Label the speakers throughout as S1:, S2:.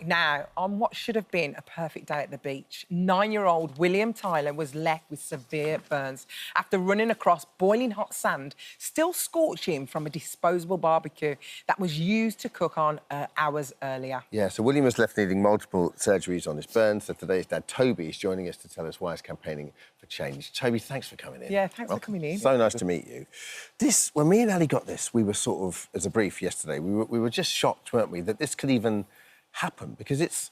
S1: back now on what should have been a perfect day at the beach. 9-year-old William Tyler was left with severe burns after running across boiling hot sand, still scorching from a disposable barbecue that was used to cook on hours earlier.
S2: Yeah, so William was left needing multiple surgeries on his burns. So today's dad, Toby, is joining us to tell us why he's campaigning for change. Toby, thanks for coming in.
S1: Yeah, thanks for coming in.
S2: So nice to meet you. When me and Ali got this, we were sort of, as a brief yesterday, we were just shocked, weren't we, that this could even happen, because it's,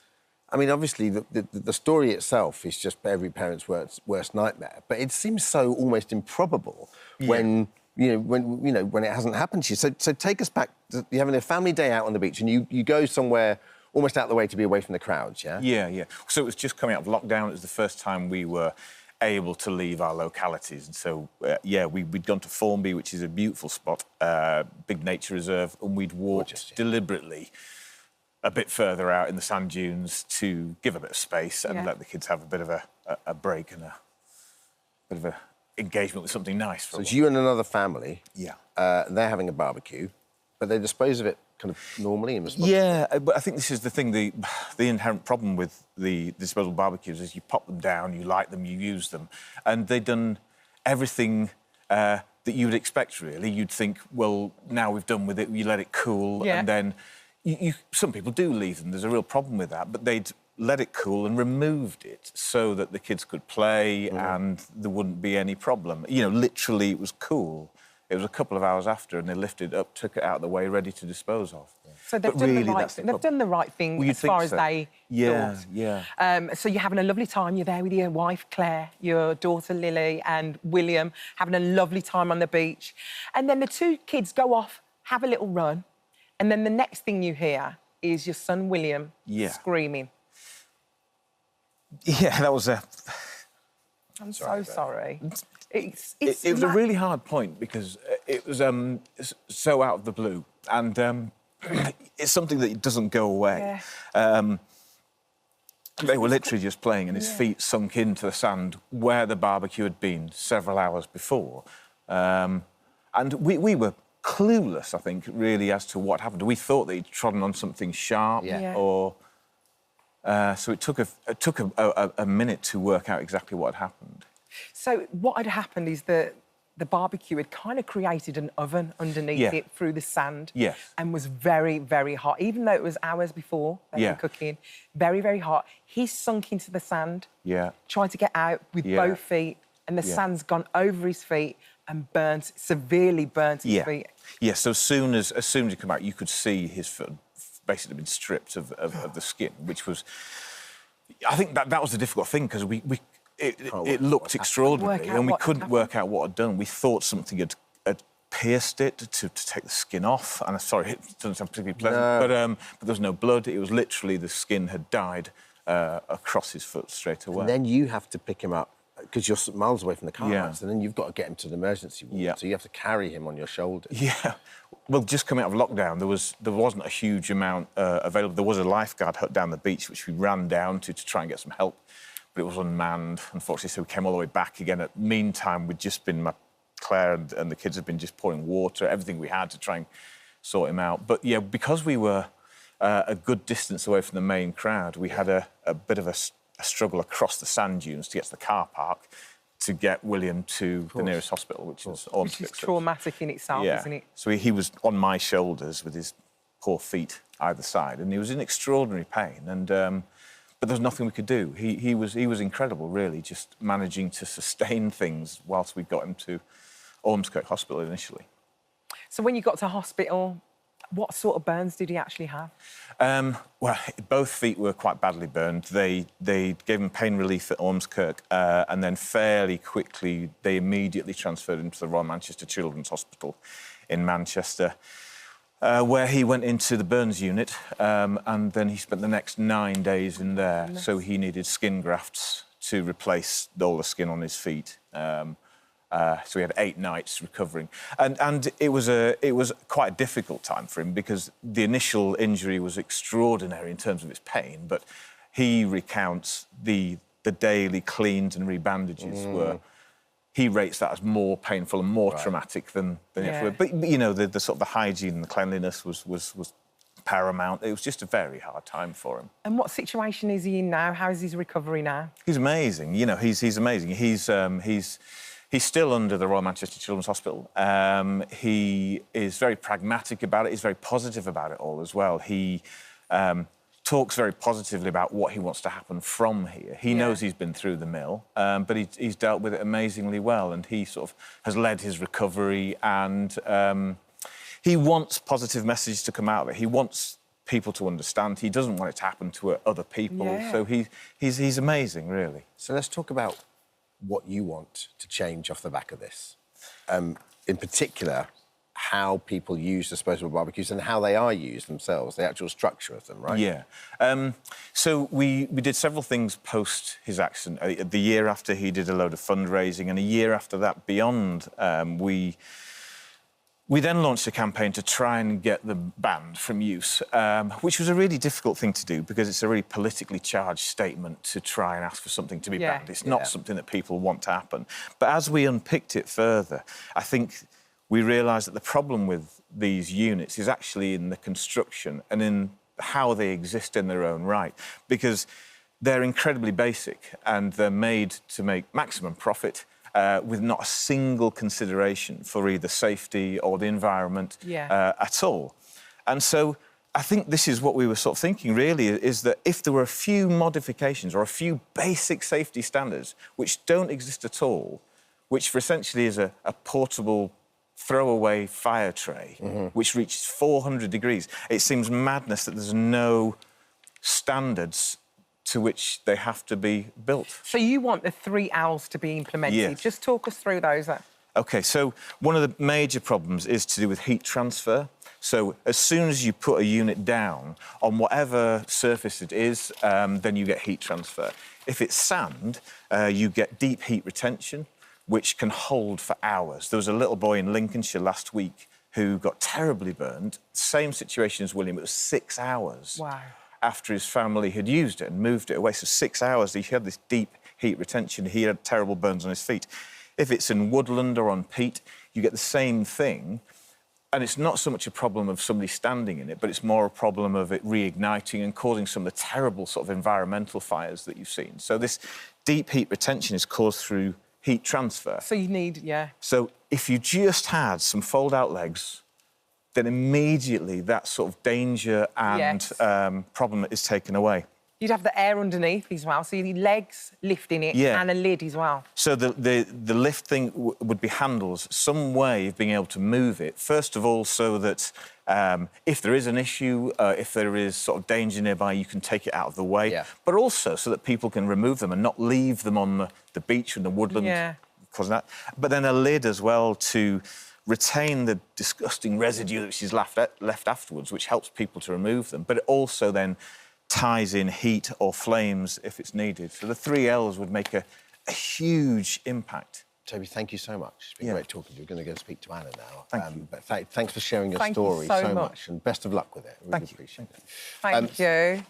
S2: I mean, obviously the story itself is just every parent's worst nightmare, but it seems so almost improbable when it hasn't happened to you. So take us back. You're having a family day out on the beach, and you go somewhere almost out of the way to be away from the crowds. Yeah.
S3: Yeah. So it was just coming out of lockdown. It was the first time we were able to leave our localities, and so we'd gone to Formby, which is a beautiful spot, big nature reserve, and we'd walked deliberately a bit further out in the sand dunes to give a bit of space and let the kids have a bit of a break and a bit of a engagement with something nice.
S2: So it's you and another family.
S3: Yeah.
S2: They're having a barbecue, but they dispose of it kind of normally and responsibly.
S3: Yeah, but I think this is the thing, the inherent problem with the disposable barbecues is you pop them down, you light them, you use them, and they've done everything that you would expect, really. You'd think, well, now we've done with it, you let it cool, and then some people do leave them. There's a real problem with that, but they'd let it cool and removed it so that the kids could play and there wouldn't be any problem. You know, literally, it was cool. It was a couple of hours after, and they lifted it up, took it out of the way, ready to dispose of. Yeah.
S1: So they've done the right thing. They've done the right thing as far as they thought.
S3: Yeah.
S1: So you're having a lovely time. You're there with your wife, Claire, your daughter, Lily, and William, having a lovely time on the beach. And then the two kids go off, have a little run, and then the next thing you hear is your son, William, screaming.
S3: Yeah, that was a...
S1: I'm so sorry.
S3: It was a really hard point because it was so out of the blue, and it's something that doesn't go away. Yeah. They were literally just playing, and his feet sunk into the sand where the barbecue had been several hours before. And we were clueless, I think, really, as to what happened. We thought that he'd trodden on something sharp, or... so it took a minute to work out exactly what had happened.
S1: So what had happened is that the barbecue had kind of created an oven underneath it through the sand and was very, very hot. Even though it was hours before they were cooking, very, very hot. He sunk into the sand, tried to get out with both feet, and the sand's gone over his feet and severely burnt his feet.
S3: Yeah, so as soon as you come out, you could see his foot basically been stripped of the skin, which was... I think that was the difficult thing, because it looked extraordinary, and we couldn't work out what had done. We thought something had pierced it to take the skin off, and sorry, it doesn't sound particularly pleasant, but there was no blood. It was literally the skin had died across his foot straight away.
S2: And then you have to pick him up, because you're miles away from the car, and then you've got to get him to the emergency ward, so you have to carry him on your shoulders.
S3: Yeah. Well, just coming out of lockdown, there wasn't a huge amount available. There was a lifeguard hut down the beach, which we ran down to try and get some help, but it was unmanned, unfortunately, so we came all the way back again. At meantime, we'd just been... Claire and the kids had been just pouring water, everything we had to try and sort him out. But, yeah, because we were a good distance away from the main crowd, we had a bit of a struggle across the sand dunes to get to the car park to get William to the nearest hospital, which is Ormskirk.
S1: Which is traumatic in itself, isn't it?
S3: So he was on my shoulders with his poor feet either side, and he was in extraordinary pain. And but there was nothing we could do. He was incredible, really, just managing to sustain things whilst we got him to Ormskirk Hospital initially.
S1: So when you got to hospital, what sort of burns did he actually have?
S3: Well, both feet were quite badly burned. They gave him pain relief at Ormskirk, and then fairly quickly they immediately transferred him to the Royal Manchester Children's Hospital in Manchester, where he went into the burns unit, and then he spent the next 9 days in there. So he needed skin grafts to replace all the skin on his feet. So he had 8 nights recovering, and it was quite a difficult time for him, because the initial injury was extraordinary in terms of its pain, but he recounts the daily cleans and rebandages were. He rates that as more painful and more traumatic than but you know, the sort of the hygiene and the cleanliness was paramount. It was just a very hard time for him.
S1: And what situation is he in now? How is his recovery now?
S3: He's amazing. You know, he's amazing. He's still under the Royal Manchester Children's Hospital. He is very pragmatic about it. He's very positive about it all as well. He talks very positively about what he wants to happen from here. He knows he's been through the mill, but he's dealt with it amazingly well, and he sort of has led his recovery, and he wants positive messages to come out of it. He wants people to understand. He doesn't want it to happen to other people.
S1: Yeah.
S3: So he's amazing, really.
S2: So let's talk about what you want to change off the back of this. In particular, how people use disposable barbecues and how they are used themselves, the actual structure of them, right?
S3: Yeah. So we did several things post his accident. The year after, he did a load of fundraising, and a year after that, beyond, we then launched a campaign to try and get them banned from use, which was a really difficult thing to do because it's a really politically charged statement to try and ask for something to be banned. It's not something that people want to happen. But as we unpicked it further, I think we realised that the problem with these units is actually in the construction and in how they exist in their own right, because they're incredibly basic and they're made to make maximum profit, with not a single consideration for either safety or the environment at all. And so I think this is what we were sort of thinking, really, is that if there were a few modifications or a few basic safety standards which don't exist at all, which for essentially is a portable throwaway fire tray, which reaches 400 degrees, it seems madness that there's no standards to which they have to be built.
S1: So you want the 3 L's to be implemented.
S3: Yes.
S1: Just talk us through those.
S3: OK, so one of the major problems is to do with heat transfer. So as soon as you put a unit down on whatever surface it is, then you get heat transfer. If it's sand, you get deep heat retention, which can hold for hours. There was a little boy in Lincolnshire last week who got terribly burned. Same situation as William. It was 6 hours.
S1: Wow.
S3: After his family had used it and moved it away. So 6 hours, he had this deep heat retention. He had terrible burns on his feet. If it's in woodland or on peat, you get the same thing. And it's not so much a problem of somebody standing in it, but it's more a problem of it reigniting and causing some of the terrible sort of environmental fires that you've seen. So this deep heat retention is caused through heat transfer.
S1: So you need,
S3: So if you just had some fold-out legs, then immediately that sort of danger and problem is taken away.
S1: You'd have the air underneath as well, so you need legs lifting it and a lid as well.
S3: So the lift thing would be handles, some way of being able to move it, first of all, so that if there is an issue, if there is sort of danger nearby, you can take it out of the way, but also so that people can remove them and not leave them on the beach and the woodland, causing that. But then a lid as well to retain the disgusting residue which is left afterwards, which helps people to remove them, but it also then ties in heat or flames if it's needed. So the 3 L's would make a huge impact.
S2: Toby, thank you so much. It's been great talking to you. We're going to go speak to Anna now.
S3: Thank you.
S2: But thanks for sharing your
S1: Thank
S2: story
S1: you so
S2: much, and best of luck with it. I really appreciate it.
S1: Thank you.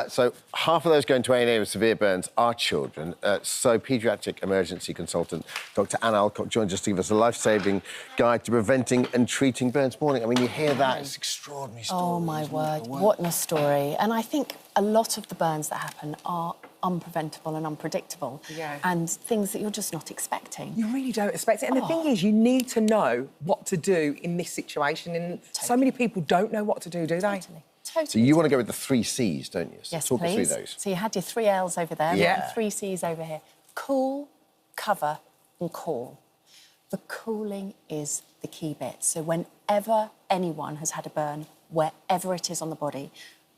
S2: So half of those going to A&E with severe burns are children. So paediatric emergency consultant Dr. Anna Alcock joins us to give us a life-saving guide to preventing and treating burns. Morning. I mean, you hear that, it's an extraordinary story.
S4: Oh, my word, what a story. And I think a lot of the burns that happen are unpreventable and unpredictable and things that you're just not expecting.
S1: You really don't expect it. And the thing is, you need to know what to do in this situation. And so many people don't know what to do, do they?
S4: Totally.
S2: So you want to go with the 3 C's, don't you? So
S4: yes,
S2: talk
S4: please.
S2: us through those.
S4: So you had your 3 L's over there, and 3 C's over here. Cool, cover and cool. The cooling is the key bit. So whenever anyone has had a burn, wherever it is on the body,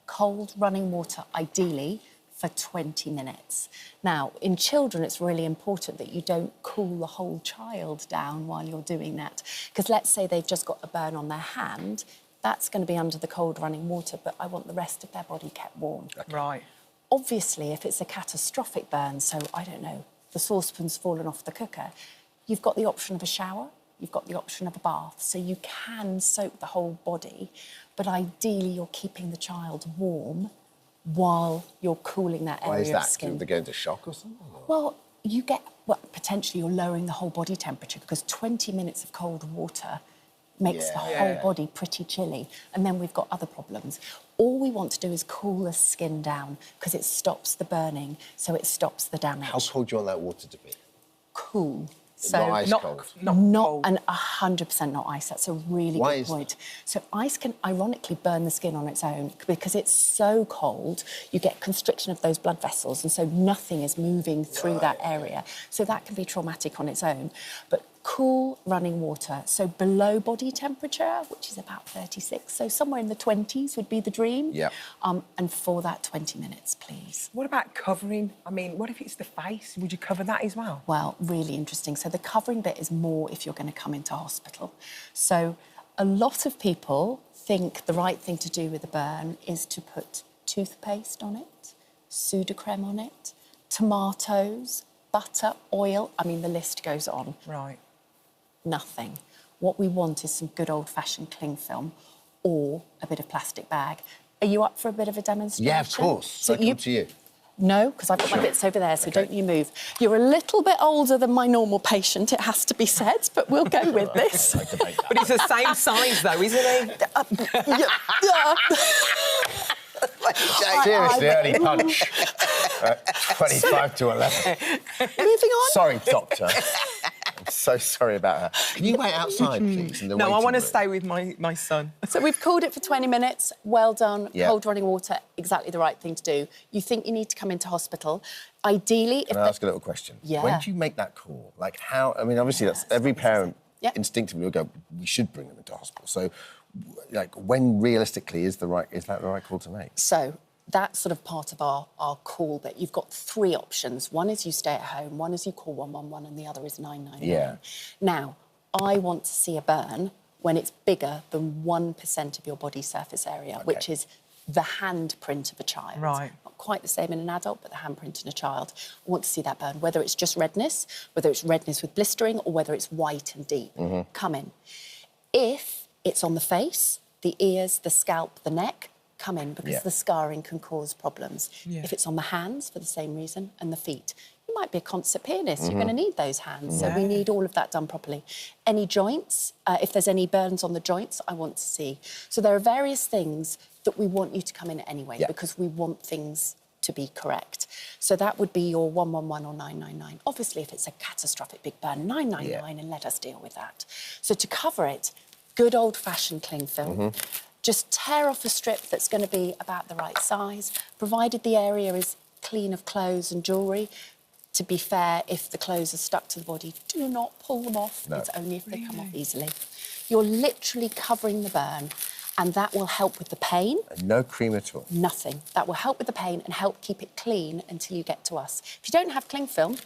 S4: cold running water, ideally, for 20 minutes. Now, in children, it's really important that you don't cool the whole child down while you're doing that. Because let's say they've just got a burn on their hand, that's going to be under the cold running water, but I want the rest of their body kept warm.
S1: Right.
S4: Obviously, if it's a catastrophic burn, so, I don't know, the saucepan's fallen off the cooker, you've got the option of a shower, you've got the option of a bath, so you can soak the whole body, but ideally you're keeping the child warm while you're cooling that area of skin.
S2: Why is that? Do they go into shock or something?
S4: Well, potentially you're lowering the whole body temperature because 20 minutes of cold water makes the whole body pretty chilly. And then we've got other problems. All we want to do is cool the skin down because it stops the burning, so it stops the damage.
S2: How cold do you want that water to be?
S4: Cool. So
S2: not ice cold?
S4: Not 100% not ice. That's a really good point. So ice can ironically burn the skin on its own because it's so cold, you get constriction of those blood vessels, and so nothing is moving through that area. So that can be traumatic on its own. But cool running water, so below body temperature, which is about 36, so somewhere in the 20s would be the dream.
S2: Yeah.
S4: And for that, 20 minutes, please.
S1: What about covering? I mean, what if it's the face? Would you cover that as well?
S4: Well, really interesting. So the covering bit is more if you're going to come into hospital. So a lot of people think the right thing to do with a burn is to put toothpaste on it, Sudocrem on it, tomatoes, butter, oil. I mean, the list goes on.
S1: Right.
S4: Nothing. What we want is some good old-fashioned cling film or a bit of plastic bag. Are you up for a bit of a demonstration?
S2: Yeah, of course. So I come to you.
S4: No, because I've got my bits over there, so don't you move. You're a little bit older than my normal patient, it has to be said, but we'll go with this.
S1: But he's the same size, though, isn't he?
S2: Seriously, early punch. 25 to 11.
S4: Moving on.
S2: Sorry, doctor. I'm so sorry about her. Can you wait outside, please? In the
S1: No, I want to
S2: room?
S1: stay with my son.
S4: So we've cooled it for 20 minutes. Well done.
S2: Yeah.
S4: Cold running water, exactly the right thing to do. You think you need to come into hospital. Ideally...
S2: Can I ask a little question?
S4: Yeah.
S2: When do you make that call? Like, how... I mean, obviously, that's every parent instinctively will go, we should bring them into hospital. So, like, when realistically is that the right call to make?
S4: So that's sort of part of our call bit. You've got 3 options. One is you stay at home, one is you call 111, and the other is 999.
S2: Yeah.
S4: Now, I want to see a burn when it's bigger than 1% of your body surface area, which is the handprint of a child.
S1: Right.
S4: Not quite the same in an adult, but the handprint in a child. I want to see that burn, whether it's just redness, whether it's redness with blistering, or whether it's white and deep. Come in. If it's on the face, the ears, the scalp, the neck, come in because the scarring can cause problems. If it's on the hands, for the same reason, and the feet. You might be a concert pianist, you're going to need those hands, so we need all of that done properly. Any joints, if there's any burns on the joints, I want to see. So there are various things that we want you to come in anyway because we want things to be correct. So that would be your 111 or 999. Obviously, if it's a catastrophic big burn, 999 and let us deal with that. So to cover it, good old-fashioned cling film. Just tear off a strip that's going to be about the right size, provided the area is clean of clothes and jewellery. To be fair, if the clothes are stuck to the body, do not pull them off. No. It's only if they come off easily. You're literally covering the burn, and that will help with the pain.
S2: And no cream at all?
S4: Nothing. That will help with the pain and help keep it clean until you get to us. If you don't have cling film,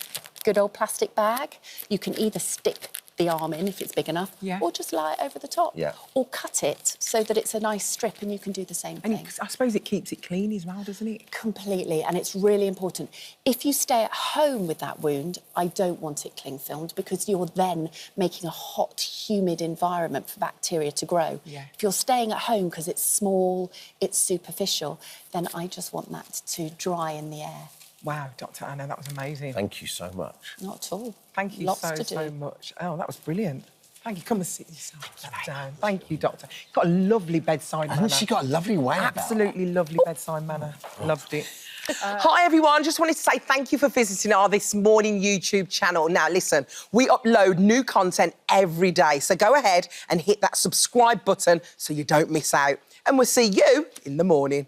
S4: good old plastic bag, you can either stick the arm in if it's big enough, or just lie it over the top, or cut it so that it's a nice strip and you can do the same thing.
S1: And I suppose it keeps it clean as well, doesn't it?
S4: Completely, and it's really important. If you stay at home with that wound, I don't want it cling filmed because you're then making a hot, humid environment for bacteria to grow. If you're staying at home because it's small, it's superficial, then I just want that to dry in the air.
S1: Wow, Dr. Anna, that was amazing.
S2: Thank you so much.
S4: Not at all.
S1: Thank you so much. Oh, that was brilliant. Thank you. Come and sit yourself down. Thank you, Doctor. You've got a lovely bedside manner.
S2: Hasn't she got a lovely way about her?
S1: Absolutely lovely bedside manner. Loved it. Hi, everyone. Just wanted to say thank you for visiting our This Morning YouTube channel. Now, listen, we upload new content every day, so go ahead and hit that subscribe button so you don't miss out. And we'll see you in the morning.